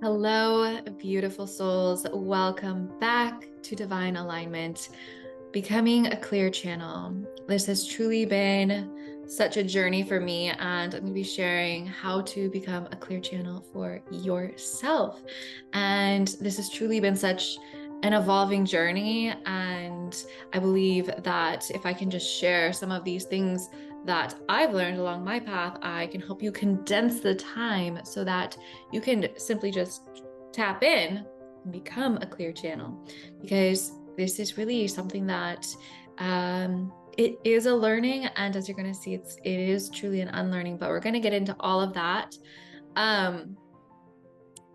Hello, beautiful souls. Welcome back to Divine Alignment, Becoming a Clear Channel. This has truly been such a journey for me, and I'm going to be sharing how to become a clear channel for yourself. And this has truly been such an evolving journey. And I believe that if I can just share some of these things that I've learned along my path, I can help you condense the time so that you can simply just tap in and become a clear channel. Because this is really something that it is a learning, and as you're going to see, it is truly an unlearning. But we're going to get into all of that,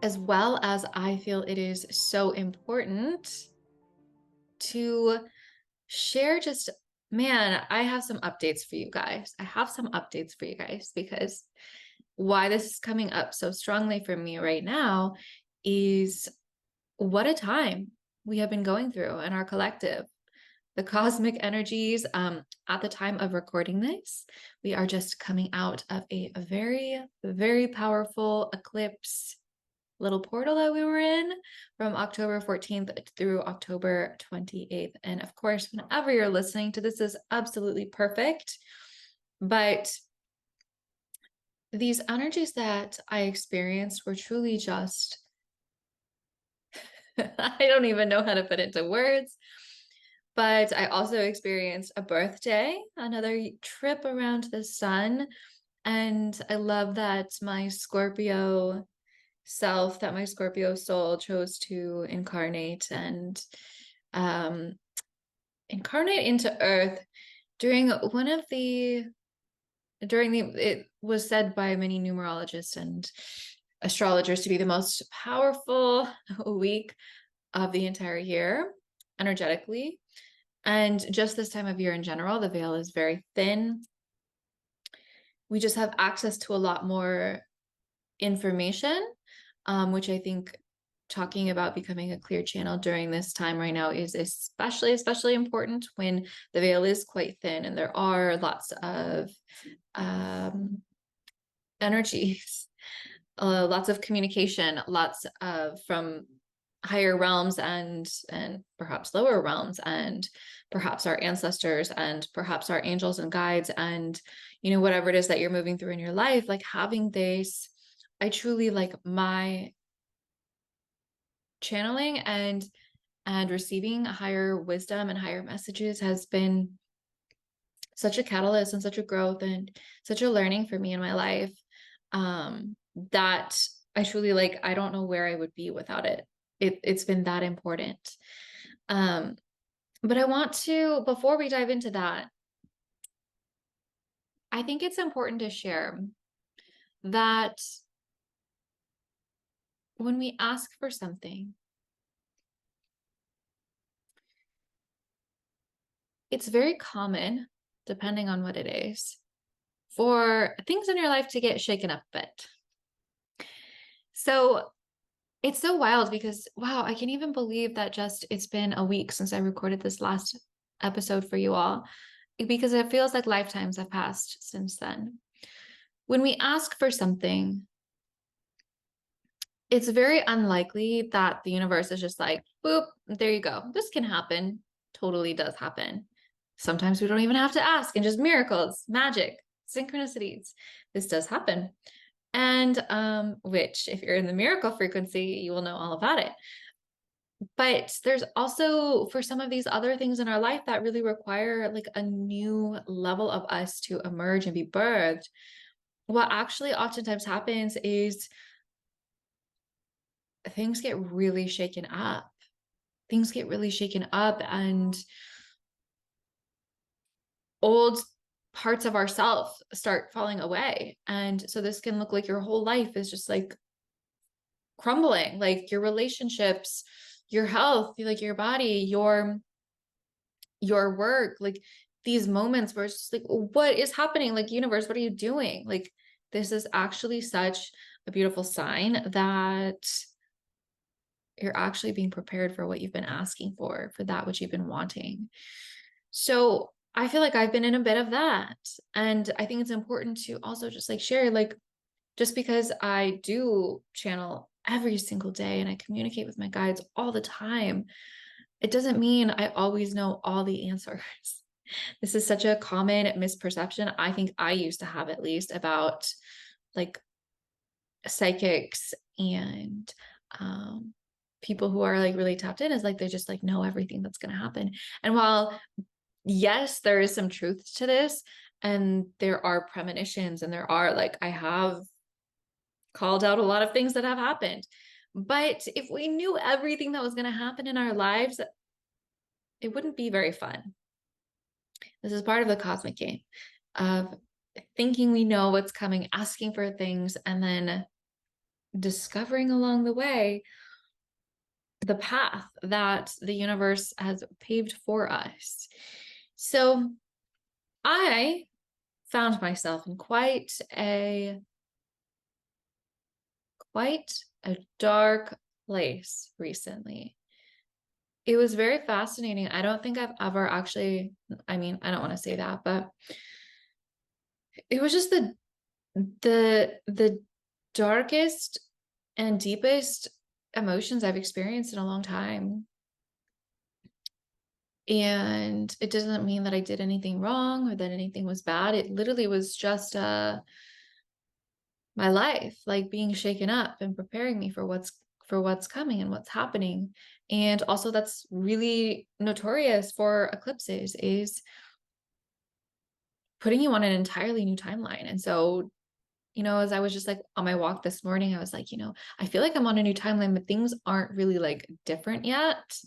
as well as I feel it is so important to share. Just, man, I have some updates for you guys. Because why this is coming up so strongly for me right now is what a time we have been going through in our collective. The cosmic energies, at the time of recording this, we are just coming out of a very, very powerful eclipse little portal that we were in from October 14th through October 28th. And of course, whenever you're listening to this is absolutely perfect. But these energies that I experienced were truly just, I don't even know how to put it into words. But I also experienced a birthday, another trip around the sun. And I love that my Scorpio self, that my Scorpio soul chose to incarnate and um, incarnate into Earth during it was said by many numerologists and astrologers to be the most powerful week of the entire year energetically. And just this time of year in general, the veil is very thin. We just have access to a lot more information, which I think talking about becoming a clear channel during this time right now is especially important when the veil is quite thin and there are lots of energies, lots of communication, lots of from higher realms and perhaps lower realms, and perhaps our ancestors and perhaps our angels and guides, and whatever it is that you're moving through in your life, like having this, I truly like my channeling and receiving higher wisdom and higher messages has been such a catalyst and such a growth and such a learning for me in my life, that I truly, like, I don't know where I would be without it. It's been that important. But I want to, before we dive into that, I think it's important to share that when we ask for something, it's very common, depending on what it is, for things in your life to get shaken up a bit. So it's so wild because, wow, I can't even believe that it's been a week since I recorded this last episode for you all, because it feels like lifetimes have passed since then. When we ask for something, it's very unlikely that the universe is just like, boop, there you go. This can happen. Totally does happen. Sometimes we don't even have to ask, and just miracles, magic, synchronicities. This does happen. And which, if you're in the miracle frequency, you will know all about it. But there's also, for some of these other things in our life that really require like a new level of us to emerge and be birthed, what actually oftentimes happens is things get really shaken up. Things get really shaken up, and old parts of ourselves start falling away. And so this can look like your whole life is just like crumbling, like your relationships, your health, like your body, your work, like these moments where it's just like, what is happening? Like, universe, what are you doing? Like, this is actually such a beautiful sign that you're actually being prepared for what you've been asking for that which you've been wanting. So I feel like I've been in a bit of that. And I think it's important to also just like share, like, just because I do channel every single day and I communicate with my guides all the time, it doesn't mean I always know all the answers. This is such a common misperception. I think I used to have, at least, about like psychics and people who are like really tapped in, is like they just like know everything that's going to happen. And while yes, there is some truth to this, and there are premonitions, and there are like, I have called out a lot of things that have happened. But if we knew everything that was going to happen in our lives, it wouldn't be very fun. This is part of the cosmic game of thinking we know what's coming, asking for things, and then discovering along the way the path that the universe has paved for us. So I found myself in quite a dark place recently. It was very fascinating. I don't think I've ever actually, I mean, I don't want to say that, but it was just the darkest and deepest emotions I've experienced in a long time. And it doesn't mean that I did anything wrong or that anything was bad. It literally was just my life, like being shaken up and preparing me for what's coming and what's happening. And also that's really notorious for eclipses, is putting you on an entirely new timeline. And so, as I was just like on my walk this morning, I was like, I feel like I'm on a new timeline, but things aren't really like different yet.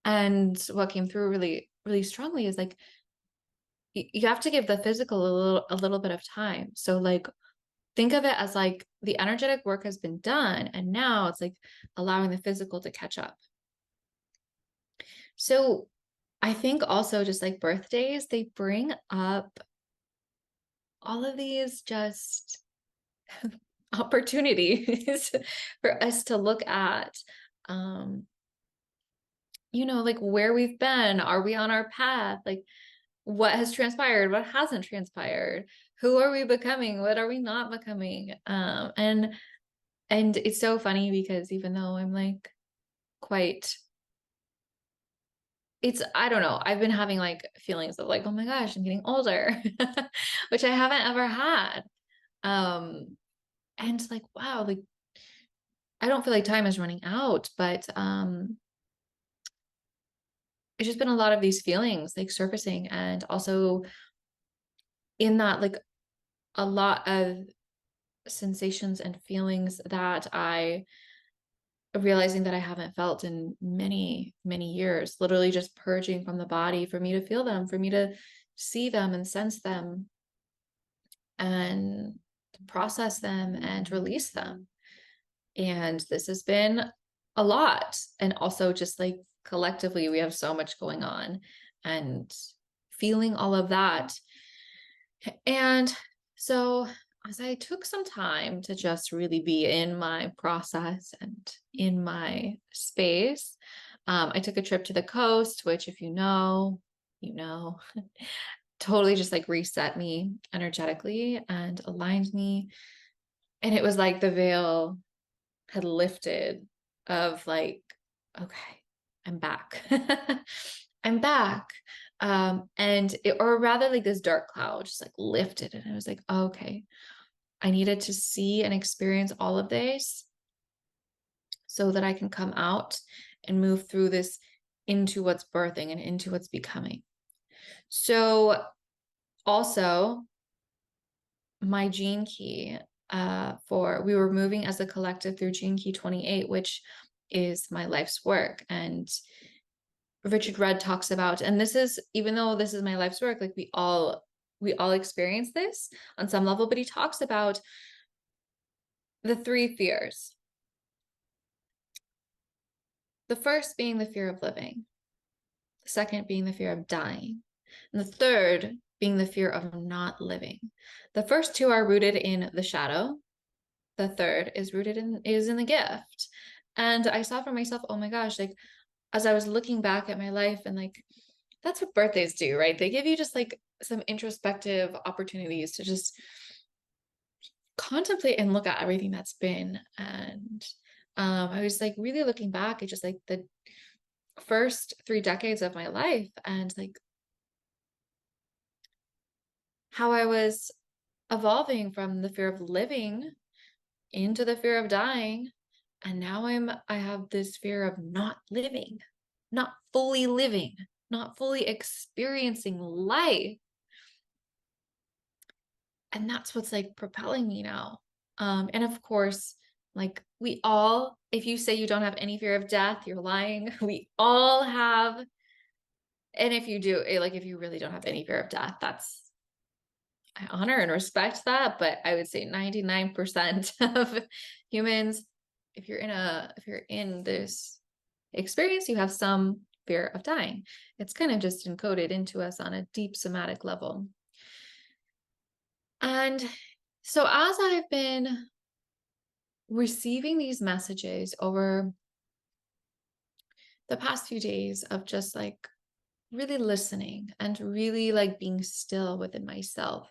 And what came through really, really strongly is like, you have to give the physical a little bit of time. So like, think of it as like the energetic work has been done, and now it's like allowing the physical to catch up. So I think also just like birthdays, they bring up all of these just opportunities for us to look at, like where we've been. Are we on our path? Like, what has transpired? What hasn't transpired? Who are we becoming? What are we not becoming? And it's so funny because even though I'm like quite, I don't know, I've been having like feelings of like, oh my gosh, I'm getting older, which I haven't ever had. And like, wow, like I don't feel like time is running out, but it's just been a lot of these feelings like surfacing, and also in that, like a lot of sensations and feelings that I realizing that I haven't felt in many, many years, literally just purging from the body for me to feel them, for me to see them and sense them and process them and release them. And this has been a lot. And also just like collectively, we have so much going on, and feeling all of that. And so as I took some time to just really be in my process and in my space, I took a trip to the coast, which if totally just like reset me energetically and aligned me. And it was like the veil had lifted of like, okay, I'm back. I'm back. Or rather like this dark cloud just like lifted, and I was like, oh, okay, I needed to see and experience all of this so that I can come out and move through this into what's birthing and into what's becoming. So also my gene key we were moving as a collective through gene key 28, which is my life's work. And Richard Rudd talks about, and this is, even though this is my life's work, like we all experience this on some level, but he talks about the three fears. The first being the fear of living, the second being the fear of dying, and the third being the fear of not living. The first two are rooted in the shadow. The third is in the gift. And I saw for myself, oh my gosh, like as I was looking back at my life, and like that's what birthdays do, right? They give you just like some introspective opportunities to just contemplate and look at everything that's been. And I was like really looking back at just like the first 3 decades of my life and like how I was evolving from the fear of living into the fear of dying. And now I have this fear of not living, not fully living, not fully experiencing life. And that's what's like propelling me now. And of course, like we all, if you say you don't have any fear of death, you're lying. We all have. And if you do, like if you really don't have any fear of death, I honor and respect that. But I would say 99% of humans, if you're in this experience, you have some fear of dying. It's kind of just encoded into us on a deep somatic level. And so as I've been receiving these messages over the past few days of just like really listening and really like being still within myself,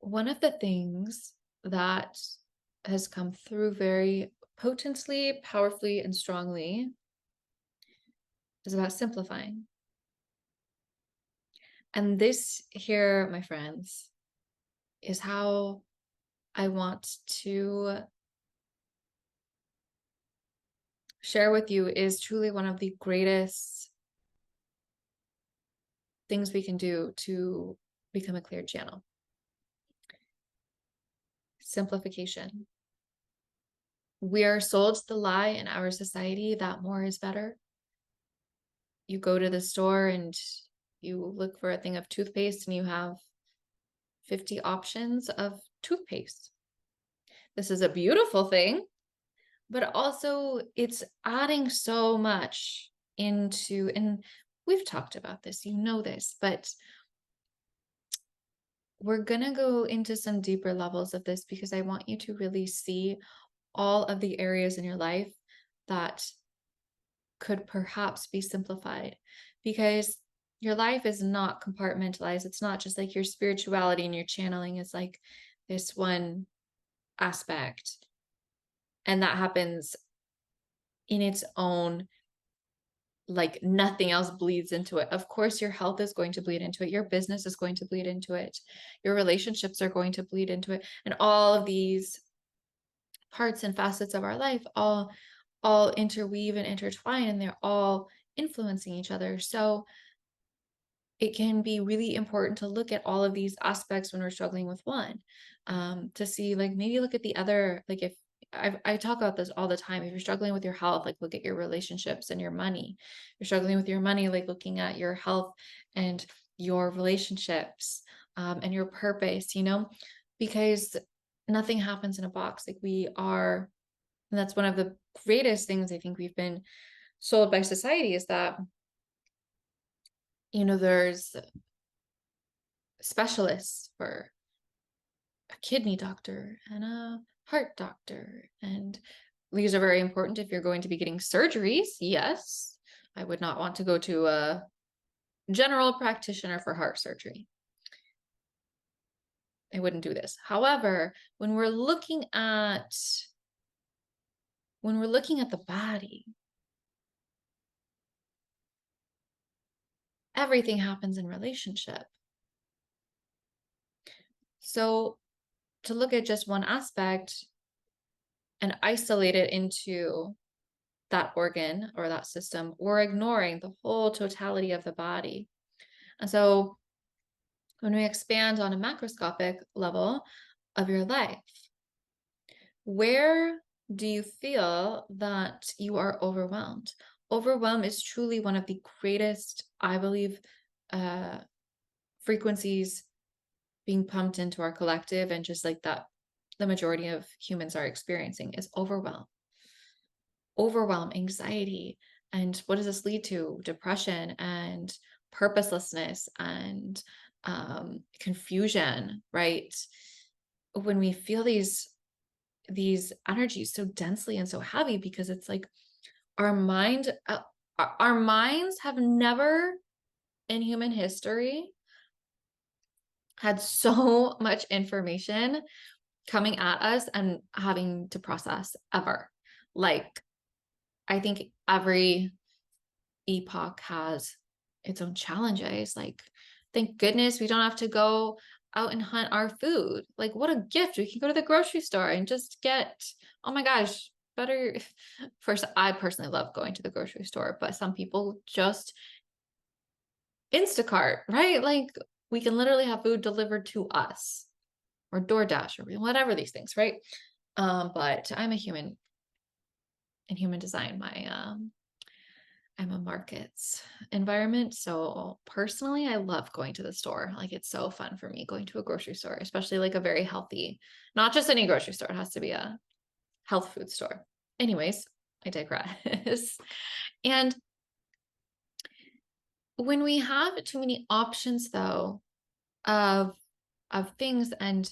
one of the things that has come through very potently, powerfully, and strongly is about simplifying. And this here, my friends, is how I want to share with you is truly one of the greatest things we can do to become a clear channel. Simplification. We are sold the lie in our society that more is better. You go to the store and you look for a thing of toothpaste and you have 50 options of toothpaste. This is a beautiful thing, but also it's adding so much into, and we've talked about this, you know this, but we're going to go into some deeper levels of this because I want you to really see all of the areas in your life that could perhaps be simplified, because your life is not compartmentalized. It's not just like your spirituality and your channeling is like this one aspect, and that happens in its own, like nothing else bleeds into it. Of course, your health is going to bleed into it. Your business is going to bleed into it. Your relationships are going to bleed into it. And all of these parts and facets of our life all interweave and intertwine, and they're all influencing each other. So it can be really important to look at all of these aspects when we're struggling with one, to see like maybe look at the other. Like if I talk about this all the time, if you're struggling with your health, like look at your relationships and your money. If you're struggling with your money, like looking at your health and your relationships, and your purpose, because nothing happens in a box. Like we are, and that's one of the greatest things I think we've been sold by society is that, there's specialists for a kidney doctor and a heart doctor. And these are very important if you're going to be getting surgeries. Yes, I would not want to go to a general practitioner for heart surgery. I wouldn't do this. However, when we're looking at the body, everything happens in relationship. So to look at just one aspect and isolate it into that organ or that system, we're ignoring the whole totality of the body. And so when we expand on a macroscopic level of your life, where do you feel that you are overwhelmed? Overwhelm is truly one of the greatest, I believe, frequencies being pumped into our collective, and just like that the majority of humans are experiencing is overwhelm, anxiety. And what does this lead to? Depression and purposelessness and confusion, right? When we feel these energies so densely and so heavy, because it's like our minds have never in human history had so much information coming at us and having to process ever. Like, I think every epoch has its own challenges. Like, thank goodness we don't have to go out and hunt our food. Like, what a gift. We can go to the grocery store and just get, oh my gosh, better. First, I personally love going to the grocery store, but some people just Instacart, right? Like, we can literally have food delivered to us or DoorDash or whatever these things, right? But I'm a human in human design. I'm a markets environment. So personally, I love going to the store. Like, it's so fun for me going to a grocery store, especially like a very healthy, not just any grocery store. It has to be a health food store. Anyways, I digress. And when we have too many options though of things and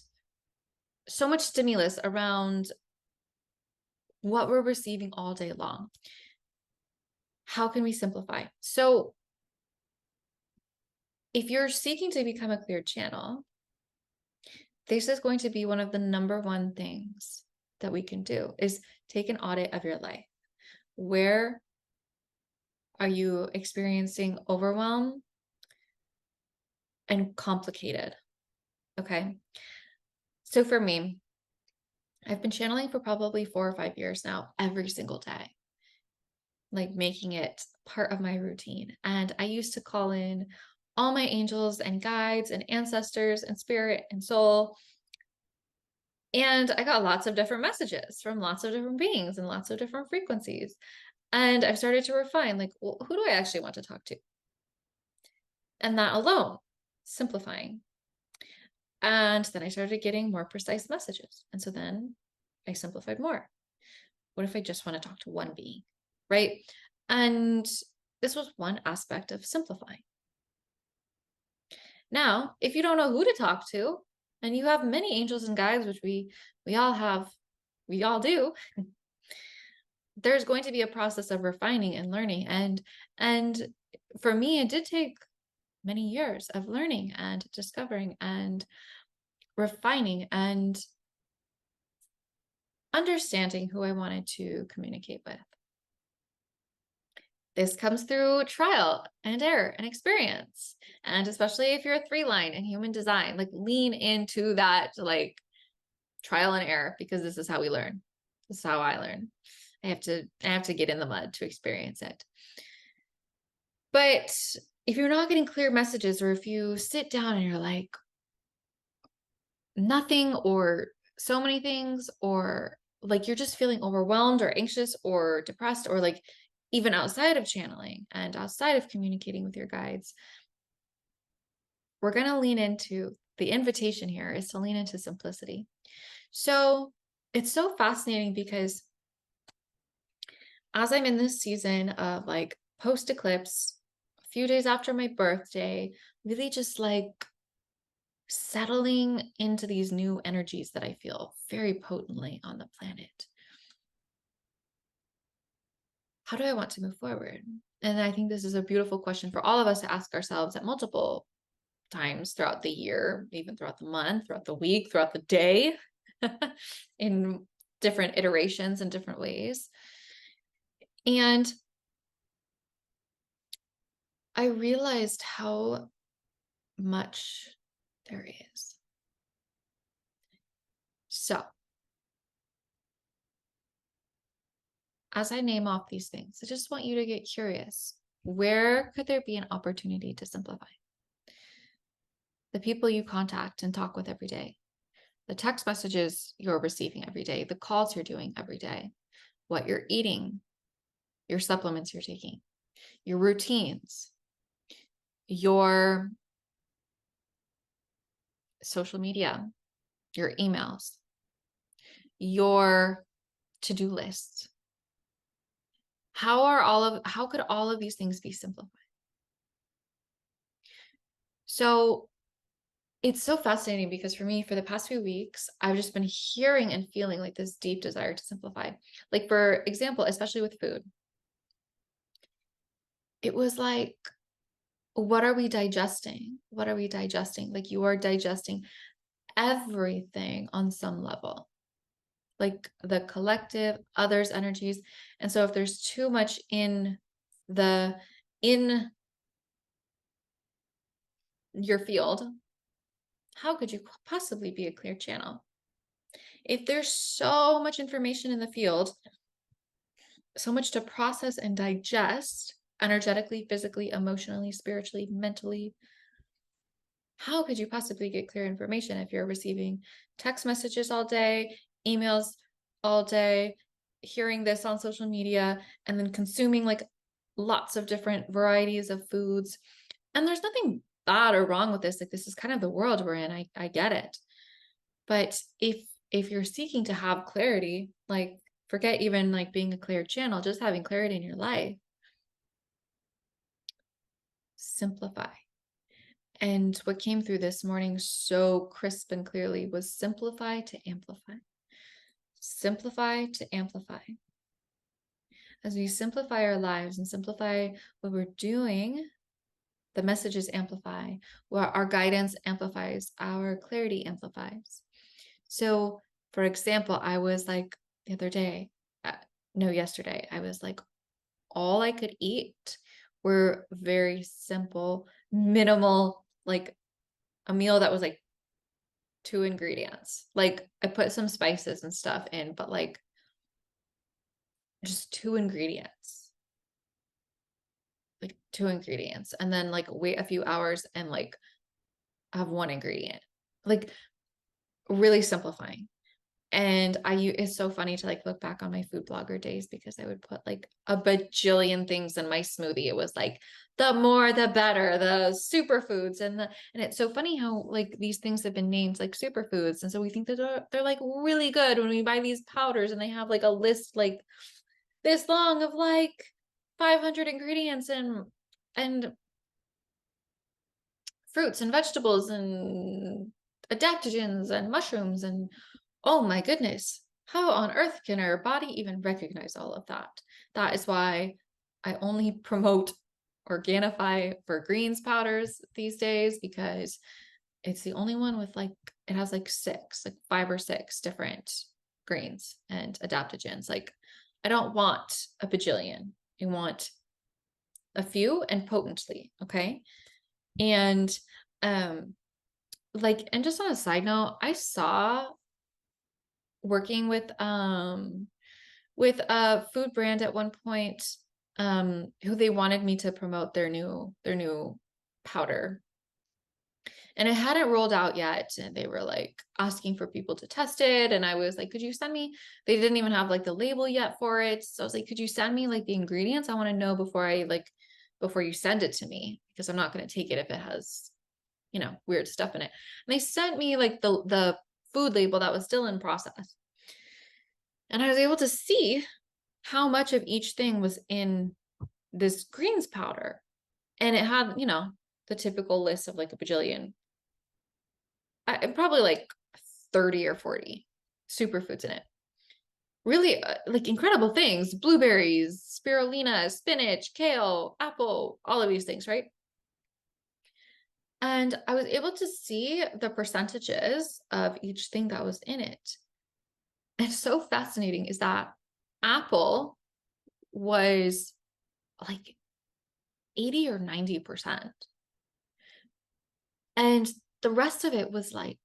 so much stimulus around what we're receiving all day long, how can we simplify? So if you're seeking to become a clear channel, this is going to be one of the number one things that we can do is take an audit of your life. Where are you experiencing overwhelm and complicated? Okay. So for me, I've been channeling for probably 4 or 5 years now, every single day, like making it part of my routine. And I used to call in all my angels and guides and ancestors and spirit and soul. And I got lots of different messages from lots of different beings and lots of different frequencies. And I've started to refine, like, well, who do I actually want to talk to? And that alone, simplifying. And then I started getting more precise messages. And so then I simplified more. What if I just want to talk to one being, right? And this was one aspect of simplifying. Now, if you don't know who to talk to, and you have many angels and guides, which we all have, we all do, there's going to be a process of refining and learning. And for me, it did take many years of learning and discovering and refining and understanding who I wanted to communicate with. This comes through trial and error and experience. And especially if you're a 3-line in human design, like lean into that like trial and error, because this is how we learn. This is how I learn. I have to get in the mud to experience it. But if you're not getting clear messages, or if you sit down and you're like nothing or so many things, or like you're just feeling overwhelmed or anxious or depressed, or like even outside of channeling and outside of communicating with your guides, we're going to lean into the invitation here is to lean into simplicity. So it's so fascinating because as I'm in this season of like post-eclipse, a few days after my birthday, really just like settling into these new energies that I feel very potently on the planet. How do I want to move forward? And I think this is a beautiful question for all of us to ask ourselves at multiple times throughout the year, even throughout the month, throughout the week, throughout the day, in different iterations and different ways. And I realized how much there is. So, as I name off these things, I just want you to get curious. Where could there be an opportunity to simplify? The people you contact and talk with every day, the text messages you're receiving every day, the calls you're doing every day, what you're eating, your supplements you're taking, your routines, your social media, your emails, your to-do lists. How could all of these things be simplified? So it's so fascinating because for me, for the past few weeks, I've just been hearing and feeling like this deep desire to simplify. Like, for example, especially with food, it was like what are we digesting? What are we digesting? Like you are digesting everything on some level, like the collective, others' energies. And so if there's too much in your field, how could you possibly be a clear channel? If there's so much information in the field, so much to process and digest energetically, physically, emotionally, spiritually, mentally, how could you possibly get clear information if you're receiving text messages all day, emails all day, hearing this on social media, and then consuming like lots of different varieties of foods? And there's nothing bad or wrong with this. Like this is kind of the world we're in. I get it. But if you're seeking to have clarity, like forget even like being a clear channel, just having clarity in your life, simplify. And what came through this morning so crisp and clearly was simplify to amplify. Simplify to amplify. As we simplify our lives and simplify what we're doing, the messages amplify, our guidance amplifies, our clarity amplifies. So, for example, I was like the other day, yesterday, I was like, all I could eat were very simple, minimal, like a meal that was like 2 ingredients. Like I put some spices and stuff in, but like just 2 ingredients. Like 2 ingredients. And then like wait a few hours and like have 1 ingredient. Like really simplifying. And it's so funny to like look back on my food blogger days because I would put like a bajillion things in my smoothie. It was like the more the better, the superfoods, and it's so funny how like these things have been named like superfoods, and so we think that they're like really good when we buy these powders and they have like a list like this long of like 500 ingredients and fruits and vegetables and adaptogens and mushrooms and oh my goodness, how on earth can our body even recognize all of that? That is why I only promote Organifi for greens powders these days, because it's the only one with like, it has like 5 or 6 different greens and adaptogens. Like, I don't want a bajillion. I want a few and potently, okay? And and just on a side note, I saw working with a food brand at one point, who they wanted me to promote their new powder, and it hadn't rolled out yet, and they were like asking for people to test it, and I was like, could you send me, they didn't even have like the label yet for it, so I was like, could you send me like the ingredients? I want to know before you send it to me, because I'm not going to take it if it has weird stuff in it. And they sent me like the food label that was still in process. And I was able to see how much of each thing was in this greens powder. And it had, the typical list of like a bajillion, probably like 30 or 40 superfoods in it. Really like incredible things: blueberries, spirulina, spinach, kale, apple, all of these things, right? And I was able to see the percentages of each thing that was in it. And so fascinating is that apple was like 80 or 90%. And the rest of it was like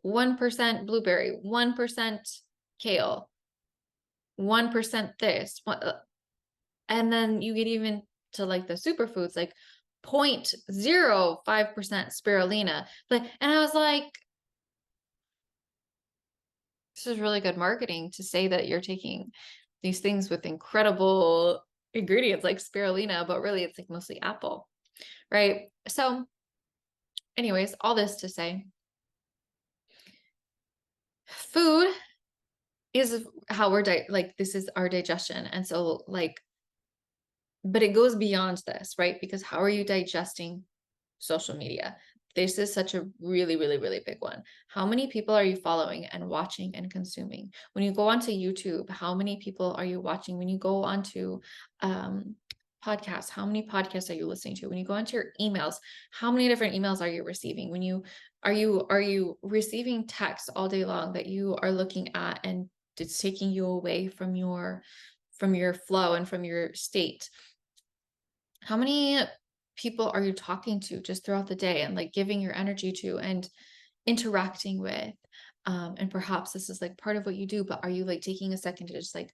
1% blueberry, 1% kale, 1% this. And then you get even to like the superfoods, like 0.05% spirulina. And I was like, this is really good marketing to say that you're taking these things with incredible ingredients like spirulina, but really it's like mostly apple, right? So anyways, all this to say, food is how we're like, this is our digestion. And so like, but it goes beyond this, right? Because how are you digesting social media? This is such a really, really, really big one. How many people are you following and watching and consuming? When you go onto YouTube, how many people are you watching? When you go onto podcasts, how many podcasts are you listening to? When you go into your emails, how many different emails are you receiving? When you are you receiving texts all day long that you are looking at and it's taking you away from your flow and from your state? How many people are you talking to just throughout the day and like giving your energy to and interacting with? And perhaps this is like part of what you do, but are you like taking a second to just like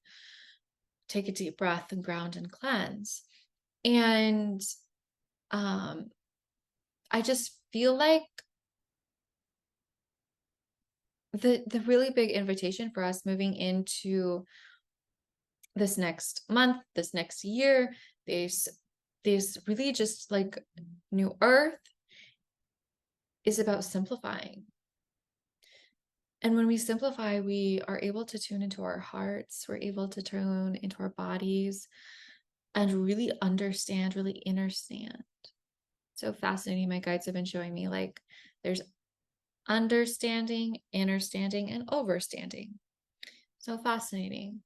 take a deep breath and ground and cleanse? And I just feel like the really big invitation for us moving into this next month, this next year, this really just like new earth is about simplifying. And when we simplify, we are able to tune into our hearts, we're able to tune into our bodies and really understand, really understand. So fascinating. My guides have been showing me like there's understanding, understanding, and overstanding. So fascinating.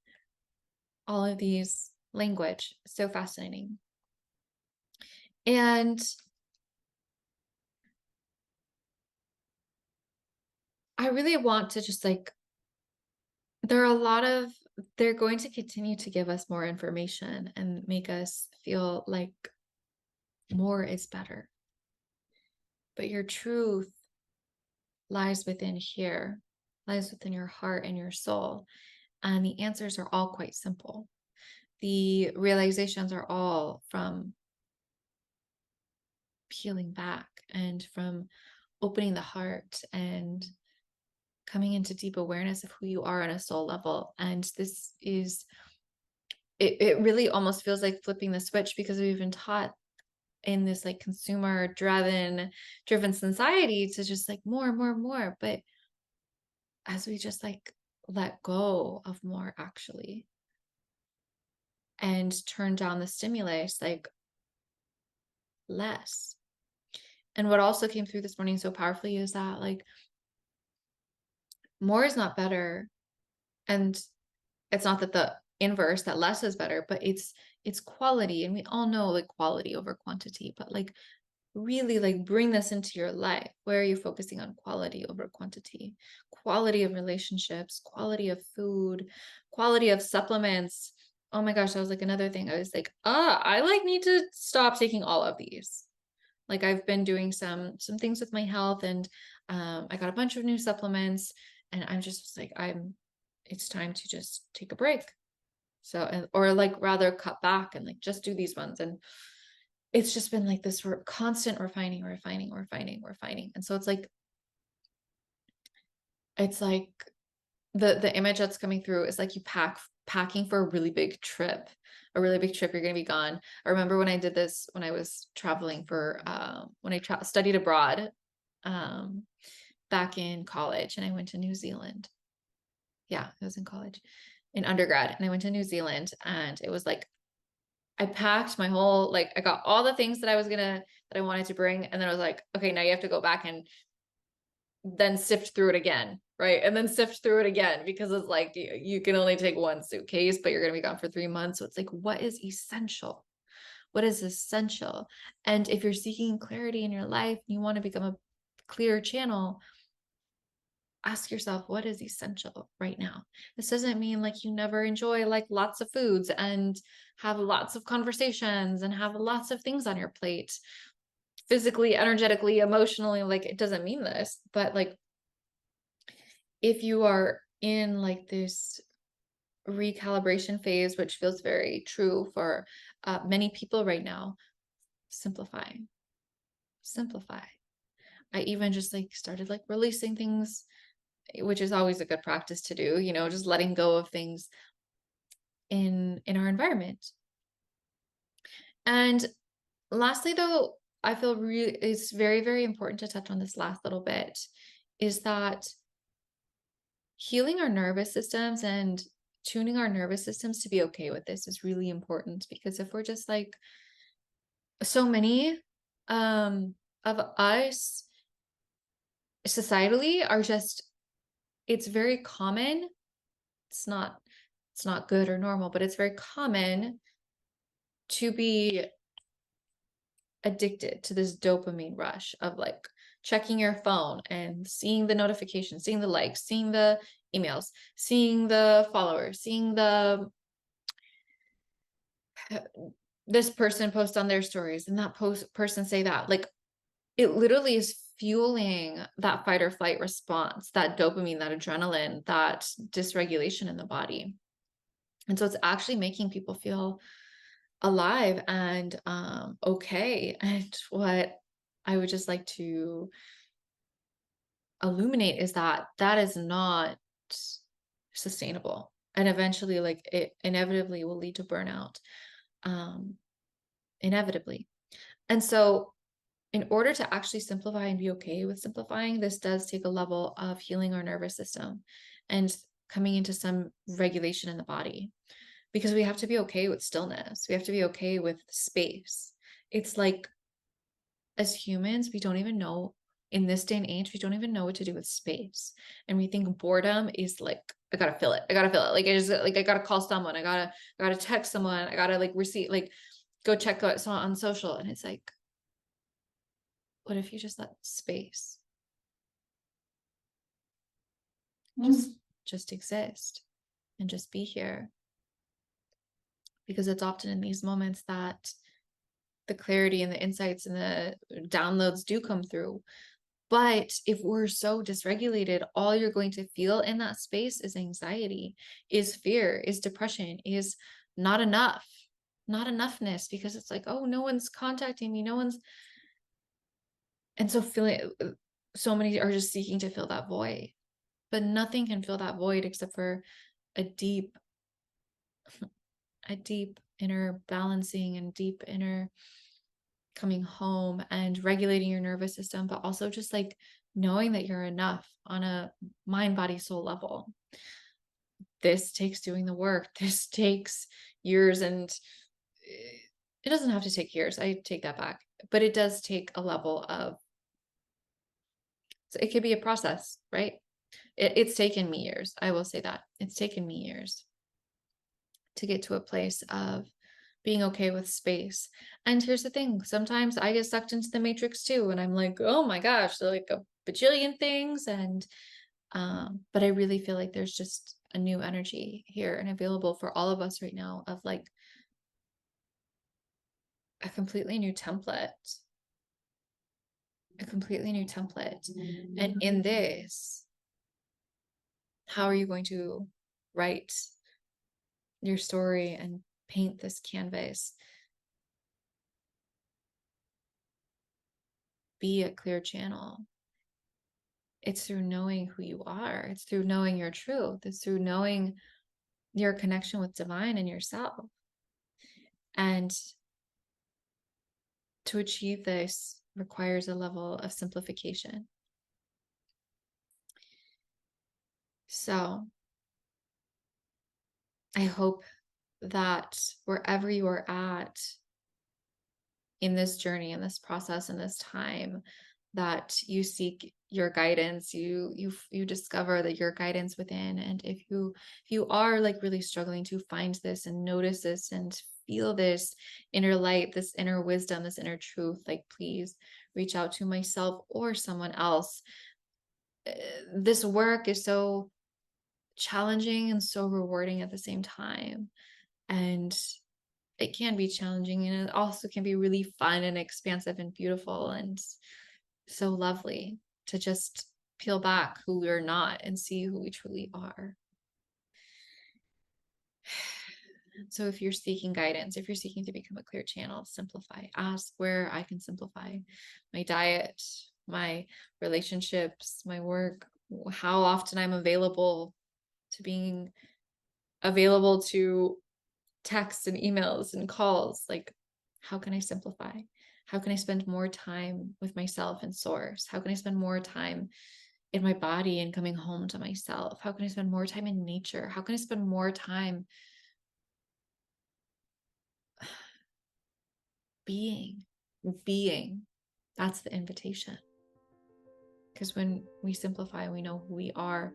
All of these language, so fascinating. And I really want to just like, there are a lot of, they're going to continue to give us more information and make us feel like more is better. But your truth lies within here, lies within your heart and your soul. And the answers are all quite simple. The realizations are all from peeling back and from opening the heart and coming into deep awareness of who you are on a soul level. And this is, it really almost feels like flipping the switch because we've been taught in this like consumer driven society to just like more, more, more. But as we just like let go of more actually and turn down the stimulus, like less. And what also came through this morning so powerfully is that like more is not better. And it's not that the inverse, that less is better, but it's quality. And we all know like quality over quantity, but like really like bring this into your life. Where are you focusing on quality over quantity? Quality of relationships, quality of food, quality of supplements. Oh my gosh, that was like another thing. I was like, I like need to stop taking all of these. Like I've been doing some things with my health and I got a bunch of new supplements and I'm just like, it's time to just take a break. So, or like rather cut back and like just do these ones. And it's just been like this constant refining. And so it's like the image that's coming through is like you packing for a really big trip, you're going to be gone. I remember when I did this, when I was traveling for, when I studied abroad, back in college and I went to New Zealand. Yeah, I was in college in undergrad and I went to New Zealand and it was like, I packed my whole, like, I got all the things that that I wanted to bring. And then I was like, okay, now you have to go back and then sift through it again. Right. And then sift through it again because it's like, you can only take one suitcase, but you're going to be gone for 3 months. So it's like, what is essential? What is essential? And if you're seeking clarity in your life, you want to become a clear channel, ask yourself what is essential right now. This doesn't mean like you never enjoy like lots of foods and have lots of conversations and have lots of things on your plate physically, energetically, emotionally. Like it doesn't mean this, but like if you are in like this recalibration phase, which feels very true for many people right now, simplify. I even just like started like releasing things, which is always a good practice to do, just letting go of things in our environment. And lastly, though, I feel really it's very, very important to touch on this last little bit is that healing our nervous systems and tuning our nervous systems to be okay with this is really important because if we're just like so many of us societally are just, it's very common. It's not good or normal, but it's very common to be addicted to this dopamine rush of like checking your phone and seeing the notifications, seeing the likes, seeing the emails, seeing the followers, seeing the this person post on their stories and that person say that. Like, it literally is fueling that fight or flight response, that dopamine, that adrenaline, that dysregulation in the body. And so it's actually making people feel alive and okay. And what I would just like to illuminate is that that is not sustainable. And eventually, like, it inevitably will lead to burnout. Inevitably. And so in order to actually simplify and be okay with simplifying, this does take a level of healing our nervous system and coming into some regulation in the body, because we have to be okay with stillness. We have to be okay with space. It's like, as humans, we don't even know, in this day and age, we don't even know what to do with space. And we think boredom is like, I gotta fill it. I gotta fill it. Like, it's like, I gotta call someone. I gotta text someone. I gotta like receive, like go check out someone on social. And it's like, what if you just let space just exist and just be here? Because it's often in these moments that the clarity and the insights and the downloads do come through. But if we're so dysregulated, all you're going to feel in that space is anxiety, is fear, is depression, is not enough, not enoughness, because it's like, oh, no one's contacting me, no one's. And so so many are just seeking to fill that void, but nothing can fill that void except for a deep inner balancing and deep inner coming home and regulating your nervous system, but also just like knowing that you're enough on a mind, body, soul level. This takes doing the work. This takes years, and it doesn't have to take years. I take that back, but it does take a level of, so it could be a process, right? It's taken me years. I will say that it's taken me years to get to a place of being okay with space. And here's the thing, sometimes I get sucked into the matrix too, and I'm like, oh my gosh, like a bajillion things. And but I really feel like there's just a new energy here and available for all of us right now, of like a completely new template. A completely new template. And in this, how are you going to write your story and paint this canvas? Be a clear channel. It's through knowing who you are. It's through knowing your truth. It's through knowing your connection with divine and yourself. And to achieve this requires a level of simplification. So I hope that wherever you are at in this journey, in this process, in this time, that you seek your guidance, you discover that your guidance within. And if you are like really struggling to find this and notice this and feel this inner light, this inner wisdom, this inner truth, like, please reach out to myself or someone else. This work is so challenging and so rewarding at the same time. And it can be challenging, and it also can be really fun and expansive and beautiful and so lovely to just peel back who we're not and see who we truly are. So if you're seeking guidance, if you're seeking to become a clear channel, simplify. Ask where I can simplify my diet, my relationships, my work, how often I'm available to being available to texts and emails and calls. Like, how can I simplify? How can I spend more time with myself and source? How can I spend more time in my body and coming home to myself? How can I spend more time in nature? How can I spend more time being? That's the invitation. Because when we simplify, we know who we are,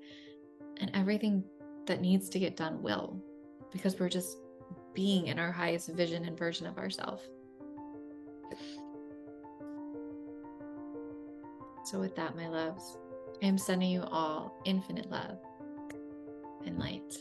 and everything that needs to get done will, because we're just being in our highest vision and version of ourselves. So with that, my loves, I am sending you all infinite love and light.